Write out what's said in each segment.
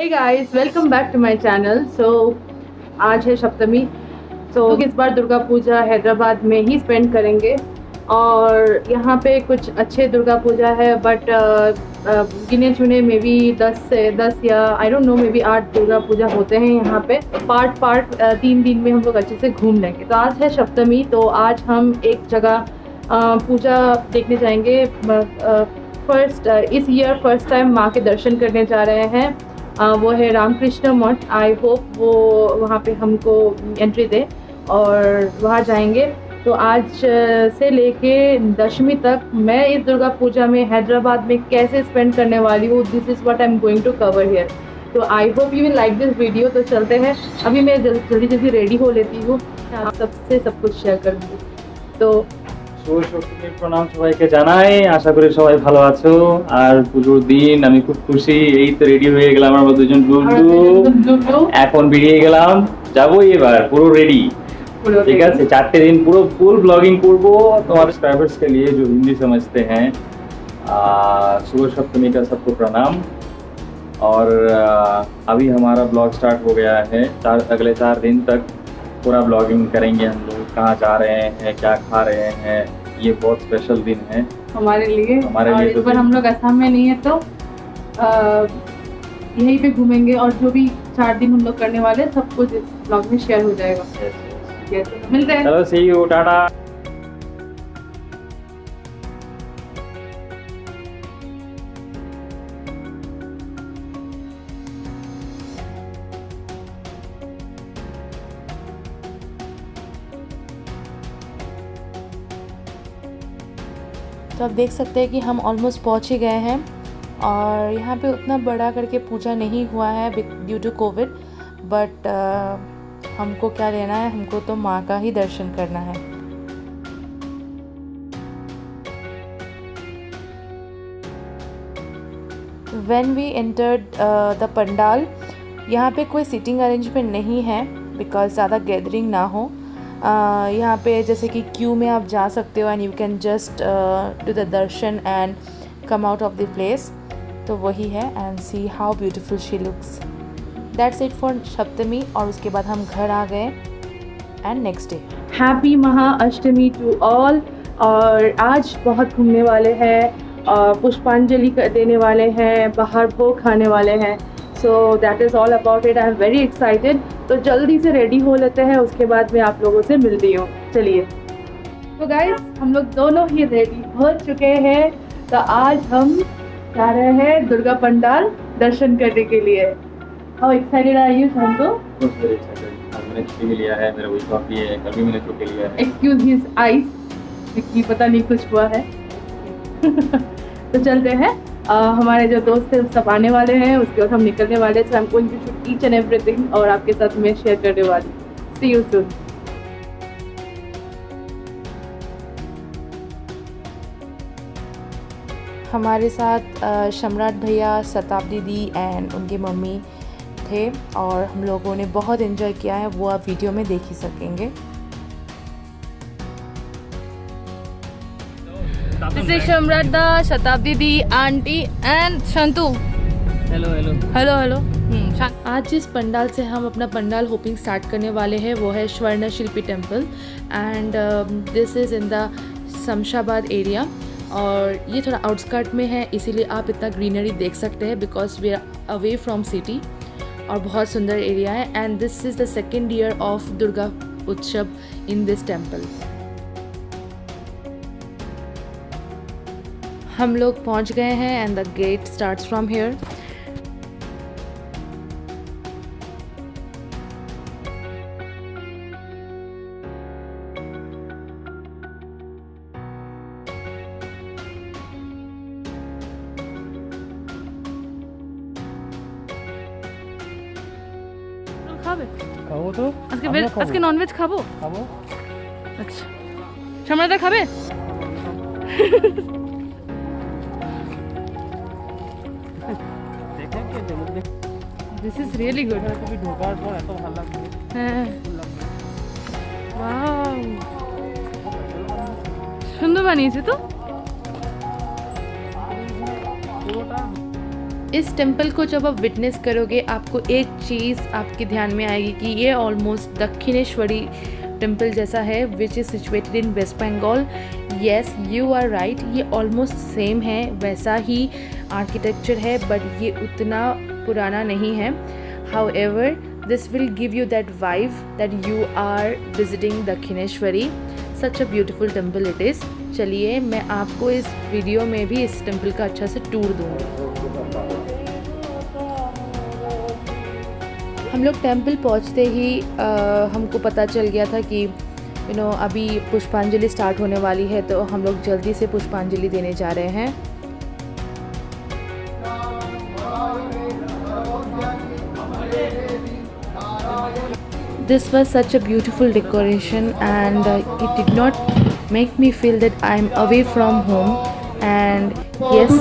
Hey guys, welcome back to my channel. आज है सप्तमी। इस बार दुर्गा पूजा हैदराबाद में ही स्पेंड करेंगे और यहाँ पे कुछ अच्छे दुर्गा पूजा है बट गिने चुने में भी 10 या I don't know maybe 8 Durga Puja होते हैं यहाँ पे। पार्ट 3 दिन में हम लोग अच्छे से घूम लेंगे। तो आज है सप्तमी, तो आज हम एक जगह पूजा देखने जाएंगे। इस ईयर फर्स्ट टाइम माँ के दर्शन करने जा रहे हैं। वो है रामकृष्ण मठ। आई होप वो वहाँ पे हमको एंट्री दे और वहाँ जाएंगे। तो आज से लेके दशमी तक मैं इस दुर्गा पूजा में हैदराबाद में कैसे स्पेंड करने वाली हूँ, this is what I am going to cover here. तो I hope you will like this video. तो चलते हैं, अभी मैं जल्दी रेडी हो लेती हूँ, आप सबसे सब कुछ शेयर करूँगी। तो প্রণাম সবাইকে জানাই, আশা করি সবাই ভালো আছো। আর পুজোর দিন আমি খুব খুশি। এই তো রেডি হয়ে গেলাম আমরা দুজন ডুডু, এখন বেরিয়ে গেলাম, যাবো এবার পুরো রেডি। ठीक है, 4 दिन पूरा फुल ब्लॉगिंग करबो तुम्हारे सब्सक्राइबर्स के लिए जो हिंदी समझते हैं। शुभ सप्तमी का सबको प्रणाम। और अभी हमारा ब्लॉग स्टार्ट हो गया है। अगले 4 दिन तक पूरा ब्लॉगिंग करेंगे हम लोग, कहाँ जा रहे हैं, क्या खा रहे हैं। ये बहुत स्पेशल दिन है हमारे लिए। तो पर हम लोग असम में नहीं है तो यहीं पे घूमेंगे और जो भी 4 दिन हम लोग करने वाले सब कुछ इस ब्लॉग में शेयर हो जाएगा। मिलते हैं, चलो सी यू, टाटा। तो आप देख सकते हैं कि हम ऑलमोस्ट पहुंच ही गए हैं और यहाँ पे उतना बड़ा करके पूजा नहीं हुआ है ड्यू टू कोविड। बट हमको क्या लेना है, हमको तो माँ का ही दर्शन करना है। When we entered the pandal, यहाँ पे कोई सीटिंग अरेंजमेंट नहीं है बिकॉज ज़्यादा गैदरिंग ना हो। यहाँ पे जैसे कि क्यू में आप जा सकते हो and you can just do the darshan and come out of the place. तो वही है and see how beautiful she looks. That's it for Saptami. और उसके बाद हम घर आ गए and next day. Happy Mahashtami to all. और आज बहुत घूमने वाले हैं, पुष्पांजलि देने वाले हैं, बाहर भोग खाने वाले हैं। So that is all about it. I am very excited. तो जल्दी से रेडी हो लेते हैं, उसके बाद मैं आप लोगों से मिलती हूँ। चलिए। तो गाइस, हम लोग दोनों ही रेडी हो चुके हैं। तो आज हम जा रहे हैं दुर्गा पंडाल दर्शन करने के लिए। हाउ एक्साइटेड आर यू संतो? मैंने छुट्टी लिया है, मेरा वीक ऑफ है, कल भी मैंने छुट्टी लिया है। एक्सक्यूज हिज आईज, क्योंकि पता नहीं कुछ हुआ है। तो चलते हैं। हमारे जो दोस्त हैं सब आने वाले हैं, उसके बाद हम निकलने वाले हैं। So I am going to shoot each and everything और आपके साथ मैं शेयर करने वाली। See you soon. हमारे साथ सम्राट भैया, शताब्दी दी एंड उनकी मम्मी थे और हम लोगों ने बहुत एंजॉय किया है, वो आप वीडियो में देख ही सकेंगे। This is Samrat da, Shatabdi di, aunty and Shantu. Hello hello hello hello. आज जिस पंडाल से हम अपना पंडाल होपिंग स्टार्ट करने वाले हैं वो है Swarna Shilpi temple and this is in the Shamshabad area. और ये थोड़ा आउटस्कर्ट में है, इसीलिए आप इतना ग्रीनरी देख सकते हैं because we are away from city. और बहुत सुंदर एरिया है and this is the second year of Durga Utsav in this temple. हम लोग पहुंच गए हैं and the gate starts from here. খাবো তো আজকে ননভেজ খাবো। আচ্ছা, সম্রাটদা খাবে? This is really good. তুমি ঢোকার পর এত ভালো লাগবে। হ্যাঁ, ওয়াও, সুন্দর বানিয়েছে তো। इस टेम्पल को जब आप विटनेस करोगे आपको एक चीज़ आपके ध्यान में आएगी कि ये ऑलमोस्ट दक्षिणेश्वरी टेम्पल जैसा है, which is situated in West Bengal. Yes, you are right, ये ऑलमोस्ट सेम है, वैसा ही आर्किटेक्चर है, बट ये उतना पुराना नहीं है। However this will give you that vibe that you are visiting Dakshineswari. Such a beautiful temple it is. चलिए मैं आपको इस वीडियो में भी इस टेम्पल का अच्छा से टूर दूँगी। हम लोग टेम्पल पहुँचते ही हमको पता चल गया था कि अभी पुष्पांजलि स्टार्ट होने वाली है, तो हम लोग जल्दी से पुष्पांजलि देने जा रहे हैं। This was such a beautiful decoration and it did not make me feel that I am away from home, and yes,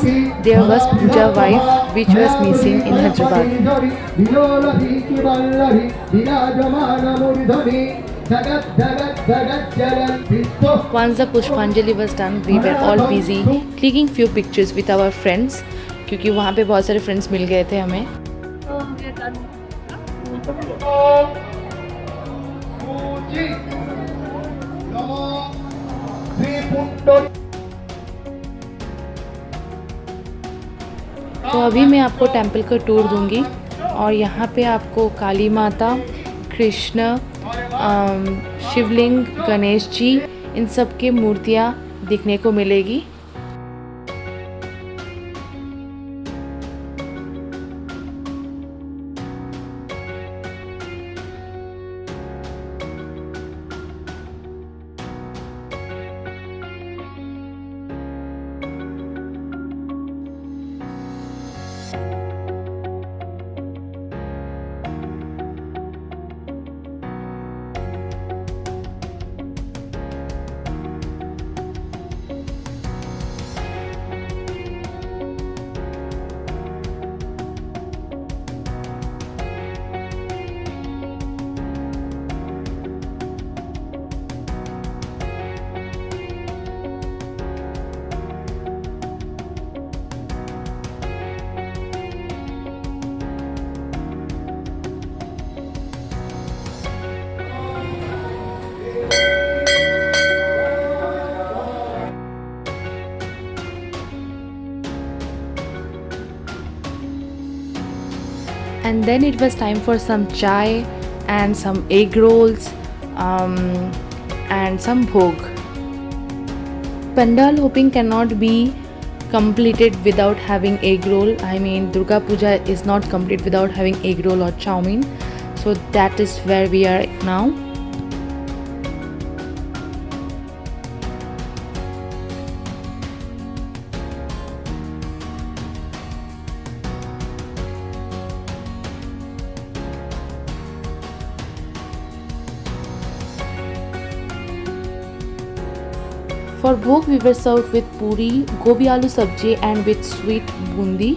there was puja vibe which was missing in Hyderabad. Once the Pushpanjali was done, we were all busy clicking few pictures with our friends, क्योंकि वहाँ पे बहुत सारे friends मिल गए थे हमें। तो अभी मैं आपको टेम्पल का टूर दूंगी और यहाँ पे आपको काली माता, कृष्ण, शिवलिंग, गणेश जी, इन सब की मूर्तियाँ दिखने को मिलेगी। And then it was time for some chai and some egg rolls and some bhog. Pandal hopping cannot be completed without having egg roll. I mean, Durga Puja is not complete without having egg roll or chow mein. So that is where we are now. For bhog we were served with puri, gobi aloo sabji and with sweet bundi.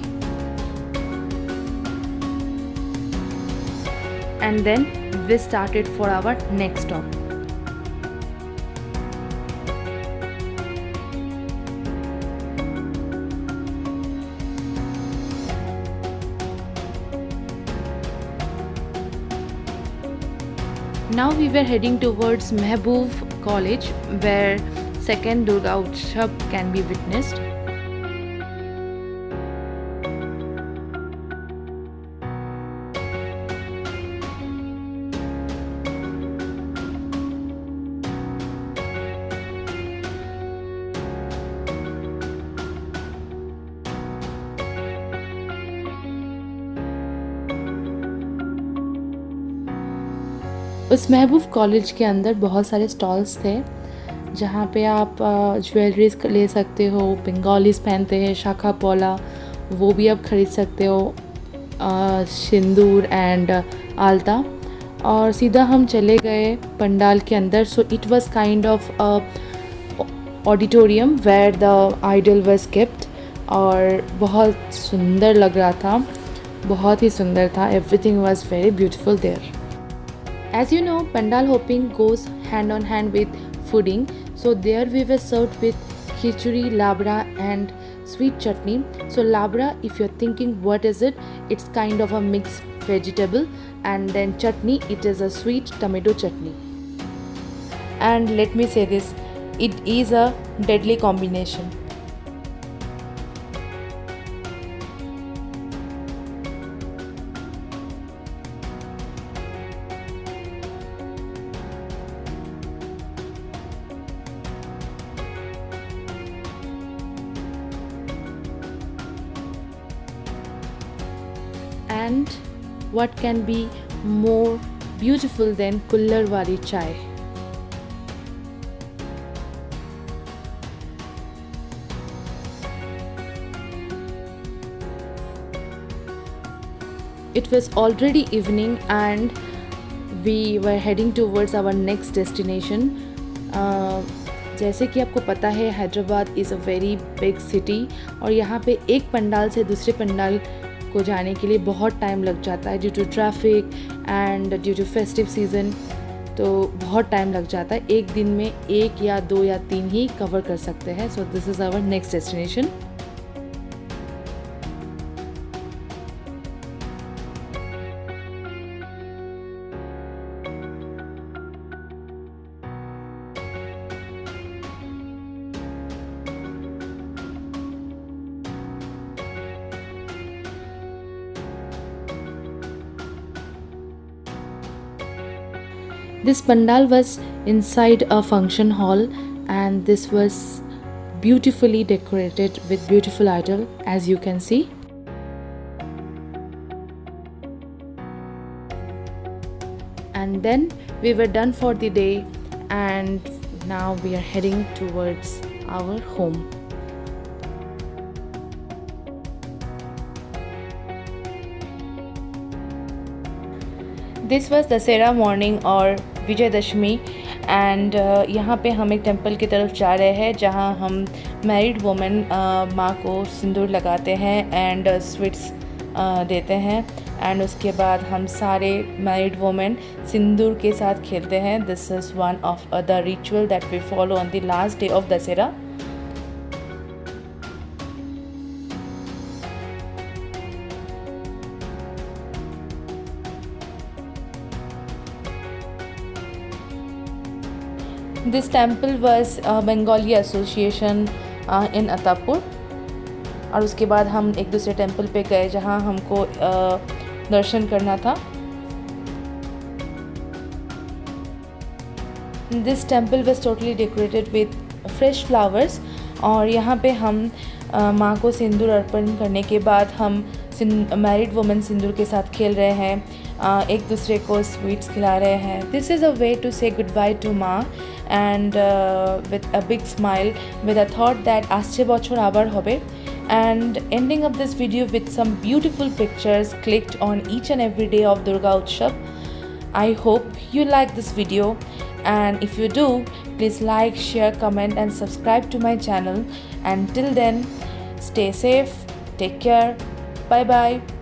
And then we started for our next stop. Now we were heading towards Mehboob College, where second Durga Utsav can be witnessed. उस महबूब college के अंदर बहुत सारे stalls थे जहाँ पे आप jewelleries ले सकते हो, बंगालीज पहनते हैं शाखा पौला, वो भी आप ख़रीद सकते हो, सिंदूर एंड आलता। और सीधा हम चले गए पंडाल के अंदर। So it was kind of auditorium where the idol was kept, और बहुत सुंदर लग रहा था, बहुत ही सुंदर था। Everything was very beautiful there. As you know, pandal hopping goes hand on hand with fooding. So there we were served with khichdi, labra and sweet chutney. So labra, if you're thinking what is it, it's kind of a mixed vegetable, and then chutney, it is a sweet tomato chutney. And let me say this, it is a deadly combination. And what can be more beautiful than kullar wali chai? It was already evening and we were heading towards our next destination. जैसे कि आपको पता है, Hyderabad is a very big city और यहाँ पे एक पंडाल से दूसरे पंडाल को जाने के लिए बहुत टाइम लग जाता है due to traffic and due to festive season. तो बहुत टाइम लग जाता है, एक दिन में 1 या 2 या 3 ही कवर कर सकते हैं। So this is our next destination. This pandal was inside a function hall and this was beautifully decorated with beautiful idol, as you can see. And then we were done for the day and now we are heading towards our home. This was Dussehra morning और Vijayadashami and यहाँ पे हम एक temple की तरफ जा रहे हैं जहाँ हम मैरिड वुमेन माँ को सिंदूर लगाते हैं एंड स्वीट्स देते हैं एंड उसके बाद हम सारे मैरिड वुमेन सिंदूर के साथ खेलते हैं। This is one of the ritual that we follow on the last day of Dussehra. This temple was Bengali Association in Attapur और उसके बाद हम एक दूसरे टेंपल पे गए जहाँ हमको दर्शन करना था। This temple was totally decorated with fresh flowers और यहाँ पे हम माँ को सिंदूर अर्पण करने के बाद हम मैरिड वुमेन सिंदूर के साथ खेल रहे हैं, एक दूसरे को स्वीट्स खिला रहे हैं। This is a way to say good bye to maa and with a big smile with a thought that আসছে বছর আবার হবে, and ending up this video with some beautiful pictures clicked on each and every day of Durga Utsav. I hope you like this video and if you do, please like, share, comment and subscribe to my channel, and till then stay safe, take care, bye bye.